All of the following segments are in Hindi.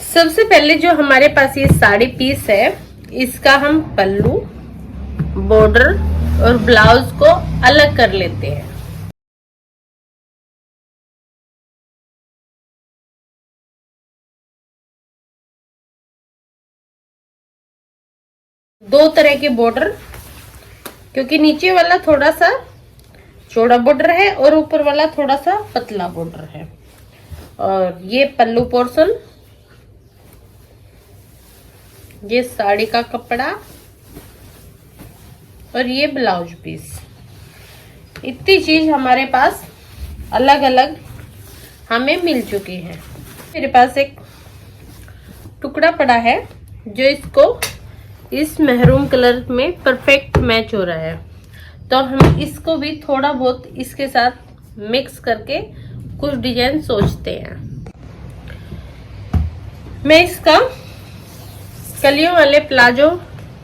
सबसे पहले जो हमारे पास ये साड़ी पीस है, इसका हम पल्लू, बॉर्डर और ब्लाउज को अलग कर लेते हैं। दो तरह के बॉर्डर, क्योंकि नीचे वाला थोड़ा सा चौड़ा बॉर्डर है और ऊपर वाला थोड़ा सा पतला बॉर्डर है। और ये पल्लू पोर्शन, ये साड़ी का कपड़ा और ये ब्लाउज पीस। इतनी चीज हमारे पास अलग अलग हमें मिल चुकी है। मेरे पास एक टुकड़ा पड़ा है जो इसको इस मेहरून कलर में परफेक्ट मैच हो रहा है, तो हम इसको भी थोड़ा बहुत इसके साथ मिक्स करके कुछ डिजाइन सोचते हैं। मैं इसका कलियों वाले प्लाजो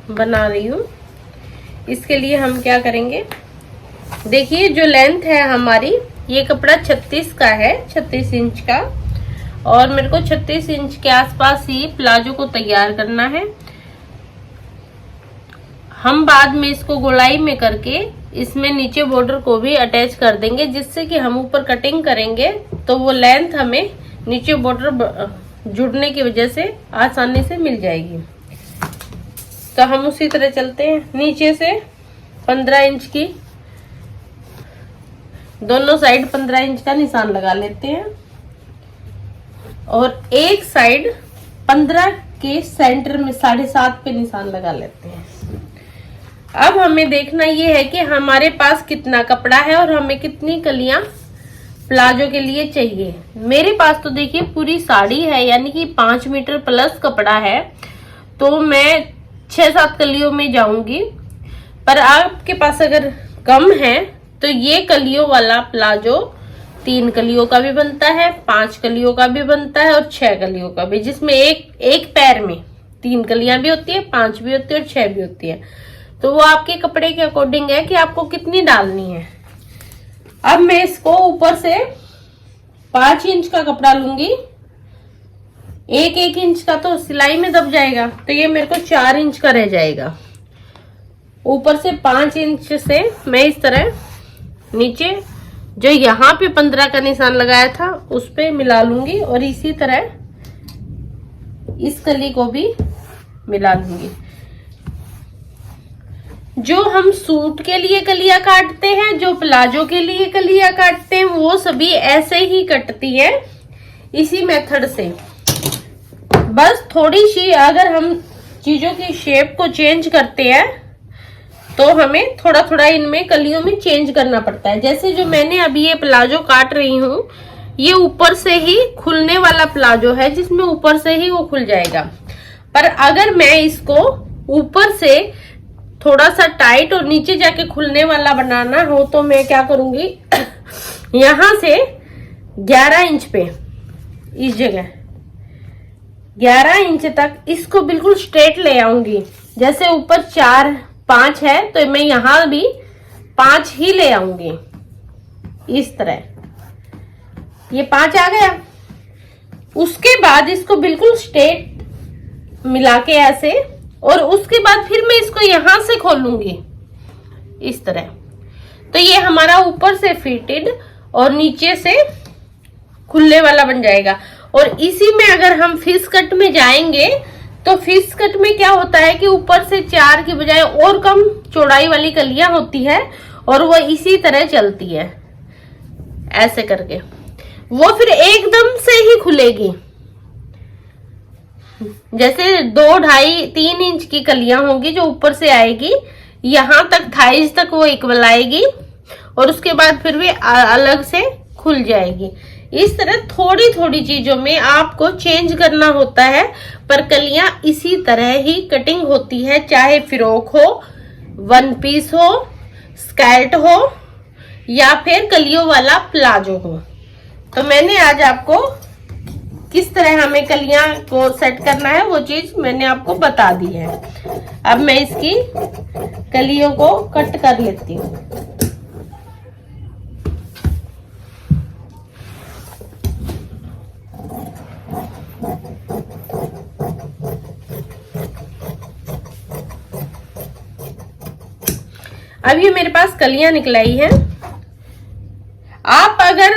बना रही हूँ। इसके लिए हम क्या करेंगे, देखिए जो लेंथ है हमारी, ये कपड़ा 36 का है, 36 इंच का, और मेरे को 36 इंच के आसपास ही प्लाजो को तैयार करना है। हम बाद में इसको गोलाई में करके इसमें नीचे बॉर्डर को भी अटैच कर देंगे, जिससे कि हम ऊपर कटिंग करेंगे तो वो लेंथ हमें नीचे बॉर्डर जुड़ने की वजह से आसानी से मिल जाएगी। तो हम उसी तरह चलते हैं। नीचे से 15 इंच की, दोनों साइड 15 इंच का निशान लगा लेते हैं और एक साइड 15 के सेंटर में 7.5 पे निशान लगा लेते हैं। अब हमें देखना ये है कि हमारे पास कितना कपड़ा है और हमें कितनी कलियां प्लाजो के लिए चाहिए। मेरे पास तो देखिए पूरी साड़ी है, यानी कि 5 मीटर प्लस कपड़ा है, तो मैं 6-7 कलियों में जाऊंगी। पर आपके पास अगर कम है तो ये कलियों वाला प्लाजो 3 कलियों का भी बनता है, 5 कलियों का भी बनता है और 6 कलियों का भी, जिसमें एक पैर में 3 कलियां भी होती है, 5 भी होती है और 6 भी होती है। तो वो आपके कपड़े के अकॉर्डिंग है कि आपको कितनी डालनी है। अब मैं इसको ऊपर से 5 इंच का कपड़ा लूंगी। 1 इंच का तो सिलाई में दब जाएगा, तो ये मेरे को 4 इंच का रह जाएगा। ऊपर से 5 इंच से मैं इस तरह नीचे जो यहाँ पे 15 का निशान लगाया था उस पे मिला लूंगी और इसी तरह इस कली को भी मिला लूंगी। जो हम सूट के लिए कलियां काटते हैं, जो प्लाजो के लिए कलियां काटते हैं, वो सभी ऐसे ही कटती है, इसी मेथड से। बस थोड़ी सी अगर हम चीजों की शेप को चेंज करते हैं तो हमें थोड़ा थोड़ा इनमें कलियों में चेंज करना पड़ता है। जैसे जो मैंने अभी ये प्लाजो काट रही हूँ, ये ऊपर से ही खुलने वाला प्लाजो है, जिसमें ऊपर से ही वो खुल जाएगा। पर अगर मैं इसको ऊपर से थोड़ा सा टाइट और नीचे जाके खुलने वाला बनाना हो तो मैं क्या करूंगी, यहां से 11 इंच पे, इस जगह 11 इंच तक इसको बिल्कुल स्ट्रेट ले आऊंगी। जैसे ऊपर 4-5 है तो मैं यहां भी 5 ही ले आऊंगी। इस तरह ये 5 आ गया। उसके बाद इसको बिल्कुल स्ट्रेट मिला के ऐसे, और उसके बाद फिर मैं इसको यहां से खोलूंगी इस तरह। तो ये हमारा ऊपर से फिटेड और नीचे से खुलने वाला बन जाएगा। और इसी में अगर हम फिश कट में जाएंगे तो फिश कट में क्या होता है कि ऊपर से 4 की बजाय और कम चौड़ाई वाली कलियां होती है और वो इसी तरह चलती है ऐसे करके, वो फिर एकदम से ही खुलेगी। जैसे 2, 2.5, 3 इंच की कलियां होंगी जो ऊपर से आएगी, यहां तक थाइज तक वो इक्वल आएगी और उसके बाद फिर भी अलग से खुल जाएगी। इस तरह थोड़ी थोड़ी चीजों में आपको चेंज करना होता है, पर कलियां इसी तरह ही कटिंग होती है, चाहे फ्रॉक हो, 1 पीस हो, स्कर्ट हो या फिर कलियों वाला प्लाजो हो। तो मैंने आज आपको किस तरह हमें कलियां को सेट करना है वो चीज मैंने आपको बता दी है। अब मैं इसकी कलियों को कट कर लेती हूँ। अब ये मेरे पास कलियां निकलाई है। आप अगर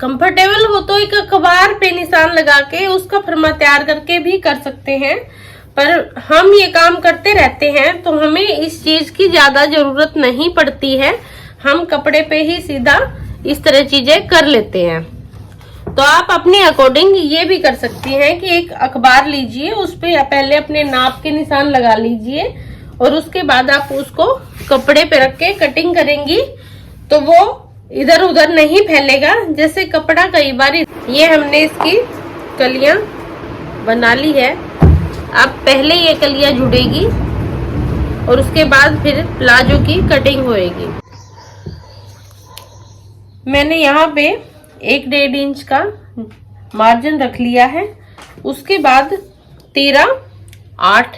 कंफर्टेबल हो तो एक अखबार पे निशान लगा के उसका फरमा तैयार करके भी कर सकते हैं, पर हम ये काम करते रहते हैं तो हमें इस चीज की ज्यादा जरूरत नहीं पड़ती है। हम कपड़े पे ही सीधा इस तरह चीजें कर लेते हैं। तो आप अपने अकॉर्डिंग ये भी कर सकती हैं कि एक अखबार लीजिए, उस पे पहले अपने नाप के निशान लगा लीजिए और उसके बाद आप उसको कपड़े पे रख के कटिंग करेंगी तो वो इधर उधर नहीं फैलेगा। जैसे कपड़ा कई बार, ये हमने इसकी कलियां बना ली है। अब पहले ये कलियां जुड़ेगी और उसके बाद फिर प्लाजो की कटिंग होएगी। मैंने यहाँ पे 1.5 इंच का मार्जिन रख लिया है। उसके बाद तीरा 8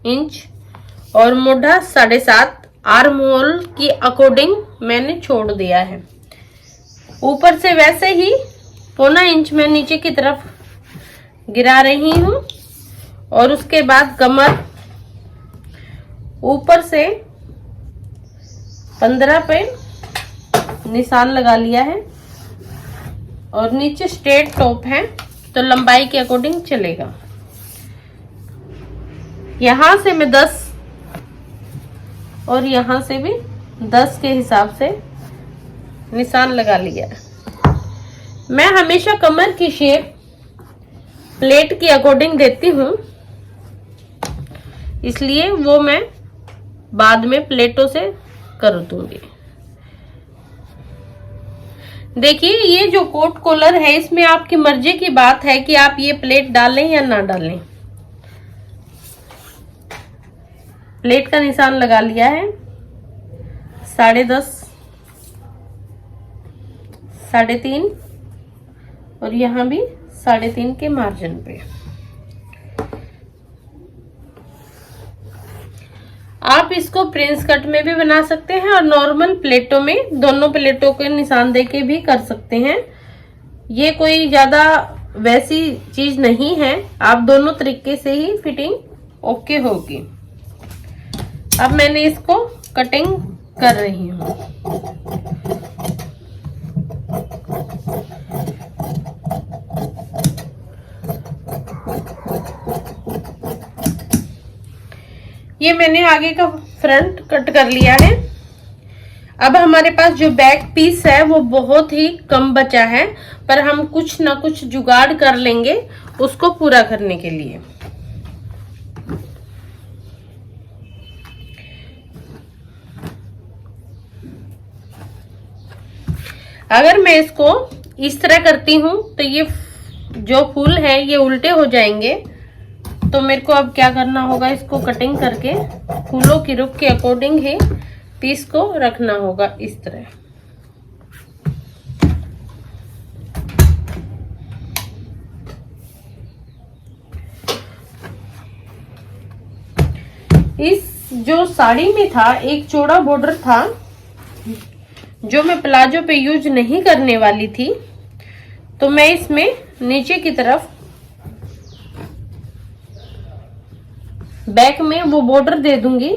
इंच और मोढ़ा 7.5 आर्म होल की अकॉर्डिंग मैंने छोड़ दिया है। ऊपर से वैसे ही 0.25 इंच में नीचे की तरफ गिरा रही हूँ और उसके बाद कमर ऊपर से 15 पे निशान लगा लिया है और नीचे स्ट्रेट टॉप है तो लंबाई के अकॉर्डिंग चलेगा। यहां से मैं 10 और यहां से भी 10 के हिसाब से निशान लगा लिया है। मैं हमेशा कमर की शेप प्लेट के अकॉर्डिंग देती हूं, इसलिए वो मैं बाद में प्लेटों से कर दूंगी। देखिए ये जो कोट कॉलर है इसमें आपकी मर्जी की बात है कि आप ये प्लेट डालें या ना डालें। प्लेट का निशान लगा लिया है 10.5, 3.5 और यहाँ भी 3.5 के मार्जिन पे। आप इसको प्रिंस कट में भी बना सकते हैं और नॉर्मल प्लेटों में दोनों प्लेटों के निशान देके भी कर सकते हैं। ये कोई ज्यादा वैसी चीज नहीं है, आप दोनों तरीके से ही फिटिंग ओके होगी। अब मैंने इसको कटिंग कर रही हूँ। ये मैंने आगे का फ्रंट कट कर लिया है। अब हमारे पास जो बैक पीस है वो बहुत ही कम बचा है, पर हम कुछ ना कुछ जुगाड़ कर लेंगे उसको पूरा करने के लिए। अगर मैं इसको इस तरह करती हूँ तो ये जो फूल है ये उल्टे हो जाएंगे, तो मेरे को अब क्या करना होगा, इसको कटिंग करके फूलों की रुख के अकॉर्डिंग ही पीस को रखना होगा इस तरह। इस जो साड़ी में था एक चौड़ा बॉर्डर था जो मैं प्लाजो पे यूज नहीं करने वाली थी, तो मैं इसमें नीचे की तरफ बैक में वो बॉर्डर दे दूंगी,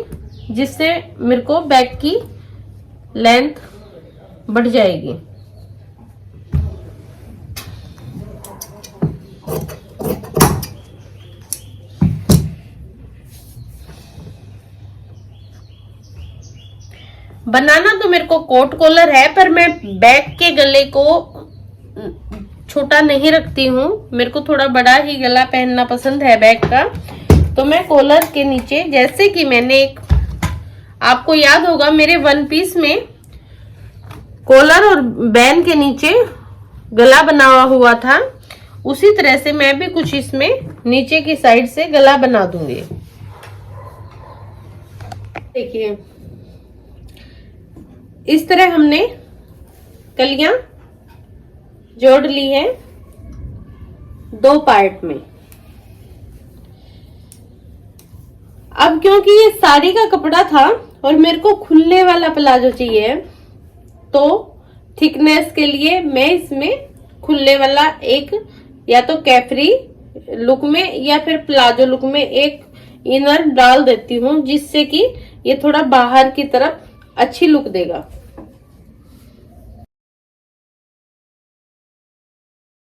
जिससे मेरे को बैक की लेंथ बढ़ जाएगी। बनाना तो मेरे को कोट कॉलर है, पर मैं बैक के गले को छोटा नहीं रखती हूँ। मेरे को थोड़ा बड़ा ही गला पहनना पसंद है बैक का। तो मैं कॉलर के नीचे, जैसे कि मैंने एक, आपको याद होगा मेरे वन पीस में कॉलर और बैन के नीचे गला बना हुआ था, उसी तरह से मैं भी कुछ इसमें नीचे की साइड से गला बना दूंगी। देखिए इस तरह हमने कलियां जोड़ ली है 2 पार्ट में। अब क्योंकि ये साड़ी का कपड़ा था और मेरे को खुलने वाला प्लाजो चाहिए, तो थिकनेस के लिए मैं इसमें खुलने वाला एक, या तो कैफरी लुक में या फिर प्लाजो लुक में एक इनर डाल देती हूँ, जिससे कि ये थोड़ा बाहर की तरफ अच्छी लुक देगा।